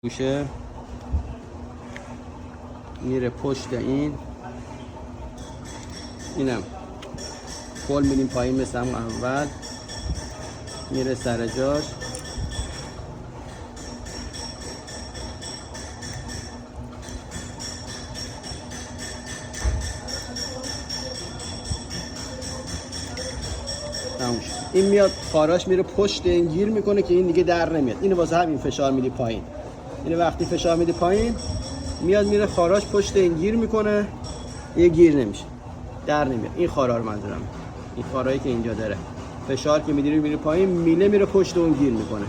گوشه میره پشت اینم کل میریم پایین مثل همون اول میره سر جاش. این میاد خاراش میره پشت این گیر میکنه که این دیگه در نمیاد. اینو واسه همین فشار میدی پایین. اینو وقتی فشار میدی پایین میاد میره خاراش پشت این گیر میکنه، یه گیر نمیشه، در نمیاد. این خارا رو منظورم، این خارایی که اینجا داره فشار که میدی میره پایین، میله میره پشت اون گیر میکنه.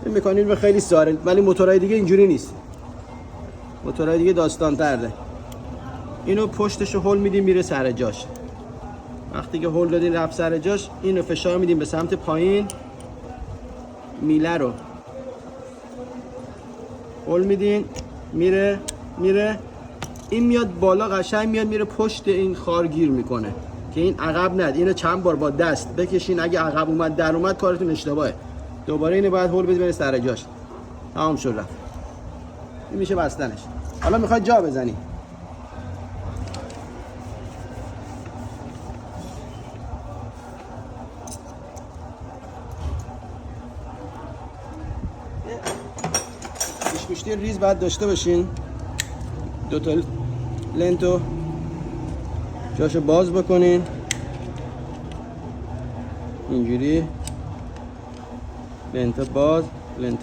این مکانیزم خیلی ساده، ولی موتورهای دیگه اینجوری نیست. موتورهای دیگه داستان تره. اینو پشتشو هول میدیم میره سر جاش. وقتی که هول دادین رفت سر جاش، اینو فشار میدیم به سمت پایین، میله رو هول میدین میره این میاد بالا، قشنگ میاد میره پشت این خار گیر میکنه که این عقب ند. اینو چند بار با دست بکشین، اگه عقب اومد در اومد کارتون اشتباهه. دوباره اینو باید هول بدید بره سر جاش. تمام شد رفت. این میشه بستنش. حالا میخواد جا بزنی، گوشتی ریز باید داشته باشین. دوتا لنتو جاشو باز بکنین اینجوری، لنتو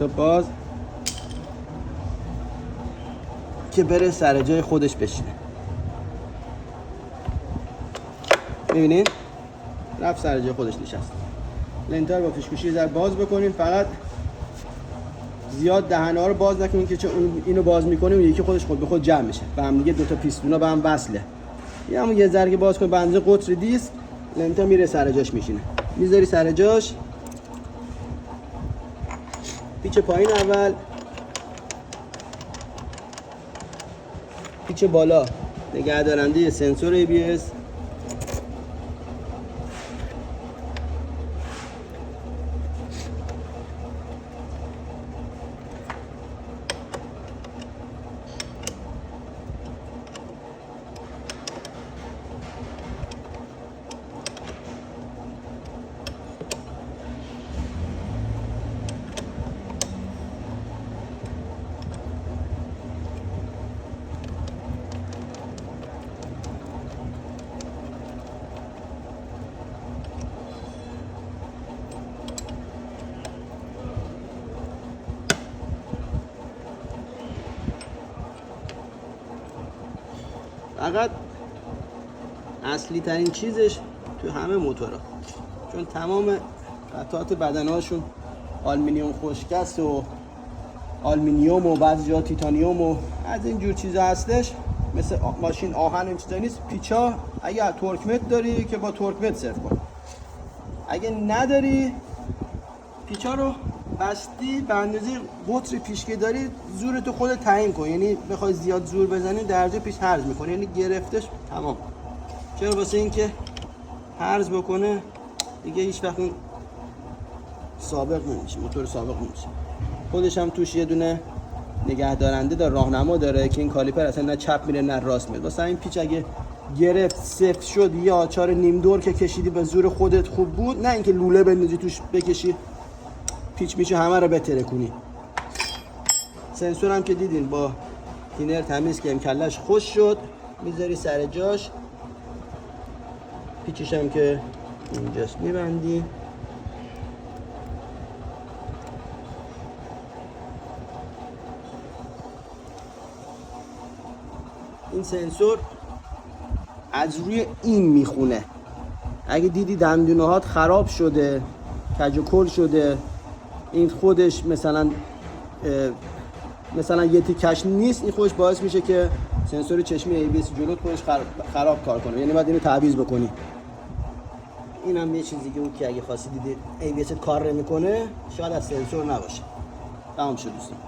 باز که بره سر جای خودش بشینه. میبینین رفت سر جای خودش نشست. لنتا رو با پیشگوشی ذره باز بکنین، فقط زیاد دهن‌ها رو باز نکنین که چون اینو باز می‌کنه اون یکی خودش خود به خود جمع میشه. به هم دیگه دو تا پیستونا به هم وصله. همون یه ذره باز کن به اندازه قطر دیسک، لنتا میره سر جاش میشینه. میذاری سر جاش. پیچ پایین اول، پیچ بالا نگه دارنده سنسور ABS. فقط اصلی ترین چیزش تو همه موتورها، چون تمام قطعات بدنهاشون آلومینیوم خشکست و آلومینیوم و بعضی جا تیتانیوم و از این جور چیزا هستش. مثل ماشین آهن این چیزا نیست. پیچا اگه تورکمت داری که با تورکمت صرف کن، اگه نداری پیچا رو بستی به اندازه قطر پیش که داری زورتو خودت تعیین کن. یعنی بخوای زیاد زور بزنی درجه پیش هرز میکنه، یعنی گرفتش تمام. چرا؟ واسه اینکه هرز بکنه دیگه هیچ وقت سابق نمیشه، موتور سابق نمیشه. خودش هم توش یه دونه نگه دارنده داره، راهنما داره که این کالیپر اصلا نه چپ میره نه راست میره. واسه این پیچ اگه گرفت سفت شد، یه آچار نیم دور که کشیدی به زور خودت خوب بود، نه اینکه لوله بندازی توش بکشی پیچ میشه همه رو بترکونی. سنسور هم که دیدین با تینر تمیز که کلش خوش شد، میذاری سر جاش. پیچش هم که اینجاست میبندی. این سنسور از روی این میخونه. اگه دیدی دندونه هات خراب شده، کج و کل شده، این خودش مثلا یه تیکش نیست، این خودش باعث میشه که سنسور چشمی ABS جلوت خودش خراب کار کنه. یعنی باید اینو تعویض بکنی. این هم یه چیزی که اون که اگه خواستی دیدی ABS کار نمیکنه، شاید از سنسور نباشه. تمام شد دوستان.